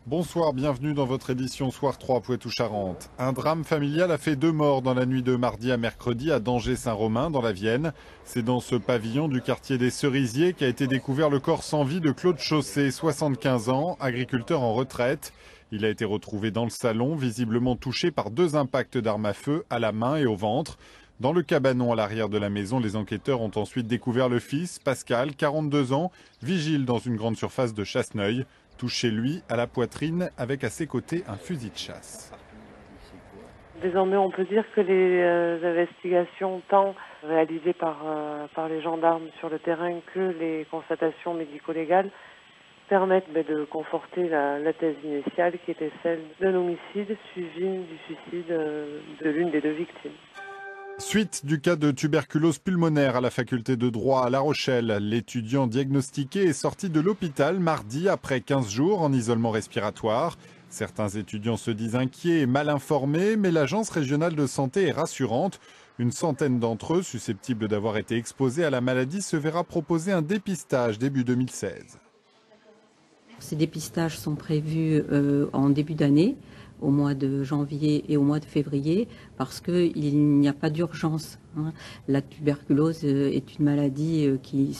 Bonsoir, bienvenue dans votre édition Soir 3 Poitou-Charentes. Un drame familial a fait 2 morts dans la nuit de mardi à mercredi à Danger-Saint-Romain dans la Vienne. C'est dans ce pavillon du quartier des Cerisiers qu'a été découvert le corps sans vie de Claude Chaussé, 75 ans, agriculteur en retraite. Il a été retrouvé dans le salon, visiblement touché par 2 impacts d'armes à feu à la main et au ventre. Dans le cabanon à l'arrière de la maison, les enquêteurs ont ensuite découvert le fils, Pascal, 42 ans, vigile dans une grande surface de Chasseneuil. Touché, lui, à la poitrine, avec à ses côtés un fusil de chasse. Désormais, on peut dire que les investigations, tant réalisées par les gendarmes sur le terrain que les constatations médico-légales, permettent de conforter la thèse initiale qui était celle d'un homicide suivi du suicide de l'une des 2 victimes. Suite du cas de tuberculose pulmonaire à la faculté de droit à La Rochelle. L'étudiant diagnostiqué est sorti de l'hôpital mardi après 15 jours en isolement respiratoire. Certains étudiants se disent inquiets et mal informés, mais l'agence régionale de santé est rassurante. Une centaine d'entre eux, susceptibles d'avoir été exposés à la maladie, se verra proposer un dépistage début 2016. Ces dépistages sont prévus en début d'année, au mois de janvier et au mois de février, parce qu'il n'y a pas d'urgence. La tuberculose est une maladie qui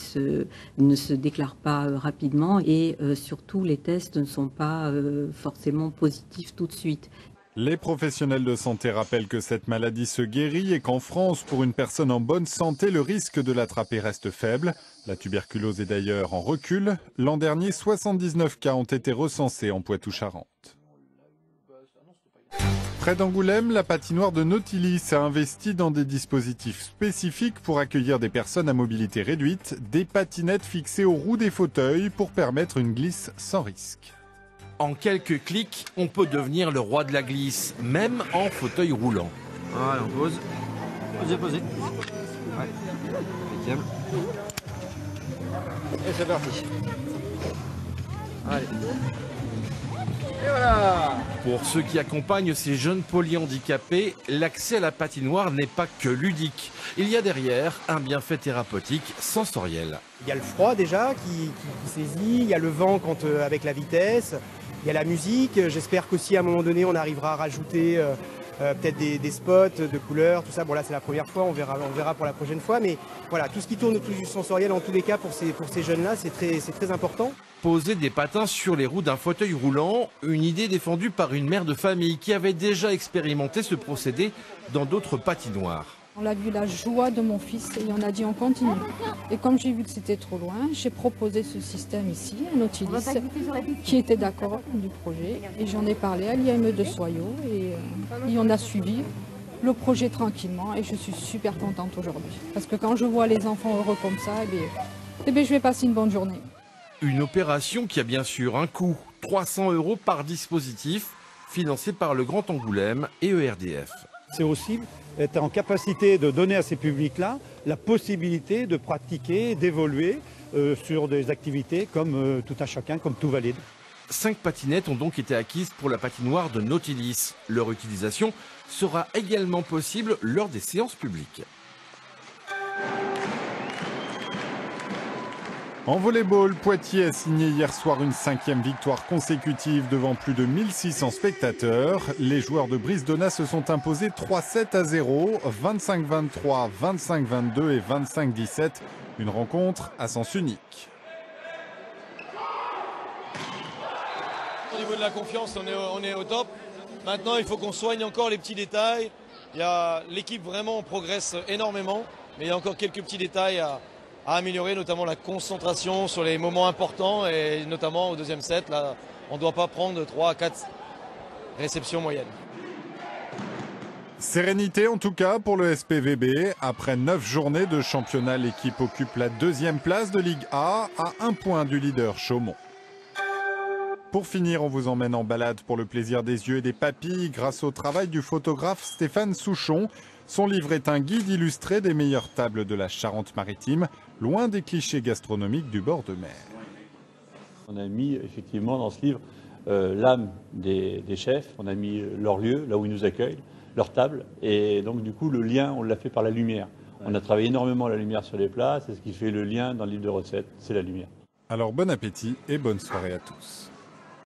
ne se déclare pas rapidement et surtout les tests ne sont pas forcément positifs tout de suite. Les professionnels de santé rappellent que cette maladie se guérit et qu'en France, pour une personne en bonne santé, le risque de l'attraper reste faible. La tuberculose est d'ailleurs en recul. L'an dernier, 79 cas ont été recensés en Poitou-Charentes. Près d'Angoulême, la patinoire de Nautilis a investi dans des dispositifs spécifiques pour accueillir des personnes à mobilité réduite, des patinettes fixées aux roues des fauteuils pour permettre une glisse sans risque. En quelques clics, on peut devenir le roi de la glisse, même en fauteuil roulant. Voilà, on pose. Posez. Ouais. Impeccable. Et c'est parti. Allez. Et voilà! Pour ceux qui accompagnent ces jeunes polyhandicapés, l'accès à la patinoire n'est pas que ludique. Il y a derrière un bienfait thérapeutique sensoriel. Il y a le froid déjà qui saisit, il y a le vent avec la vitesse, il y a la musique. J'espère qu'aussi à un moment donné on arrivera à rajouter peut-être des spots de couleurs, tout ça. Bon là c'est la première fois, on verra pour la prochaine fois. Mais voilà, tout ce qui tourne autour du sensoriel en tous les cas pour ces jeunes-là, c'est très important. Poser des patins sur les roues d'un fauteuil roulant, une idée défendue par une mère de famille qui avait déjà expérimenté ce procédé dans d'autres patinoires. On a vu la joie de mon fils et on a dit on continue. Et comme j'ai vu que c'était trop loin, j'ai proposé ce système ici, à Nautilis, qui était d'accord du projet. Et j'en ai parlé à l'IAME de Soyaux et on a suivi le projet tranquillement et je suis super contente aujourd'hui. Parce que quand je vois les enfants heureux comme ça, je vais passer une bonne journée. Une opération qui a bien sûr un coût, 300 € par dispositif, financé par le Grand Angoulême et ERDF. C'est aussi être en capacité de donner à ces publics-là la possibilité de pratiquer, d'évoluer sur des activités comme tout un chacun, comme tout valide. 5 patinettes ont donc été acquises pour la patinoire de Nautilis. Leur utilisation sera également possible lors des séances publiques. En volleyball, Poitiers a signé hier soir une 5e victoire consécutive devant plus de 1600 spectateurs. Les joueurs de Brisdona se sont imposés 3-7 à 0, 25-23, 25-22 et 25-17. Une rencontre à sens unique. Au niveau de la confiance, on est au top. Maintenant, il faut qu'on soigne encore les petits détails. L'équipe vraiment progresse énormément, mais il y a encore quelques petits détails à améliorer, notamment la concentration sur les moments importants et notamment au 2e set. Là, on ne doit pas prendre 3 à 4 réceptions moyennes. Sérénité en tout cas pour le SPVB. Après 9 journées de championnat, l'équipe occupe la 2e place de Ligue A à 1 point du leader Chaumont. Pour finir, on vous emmène en balade pour le plaisir des yeux et des papilles grâce au travail du photographe Stéphane Souchon. Son livre est un guide illustré des meilleures tables de la Charente-Maritime, loin des clichés gastronomiques du bord de mer. On a mis effectivement dans ce livre l'âme des chefs, on a mis leur lieu, là où ils nous accueillent, leur table, et donc du coup le lien on l'a fait par la lumière. On a travaillé énormément la lumière sur les plats, c'est ce qui fait le lien dans le livre de recettes, c'est la lumière. Alors bon appétit et bonne soirée à tous.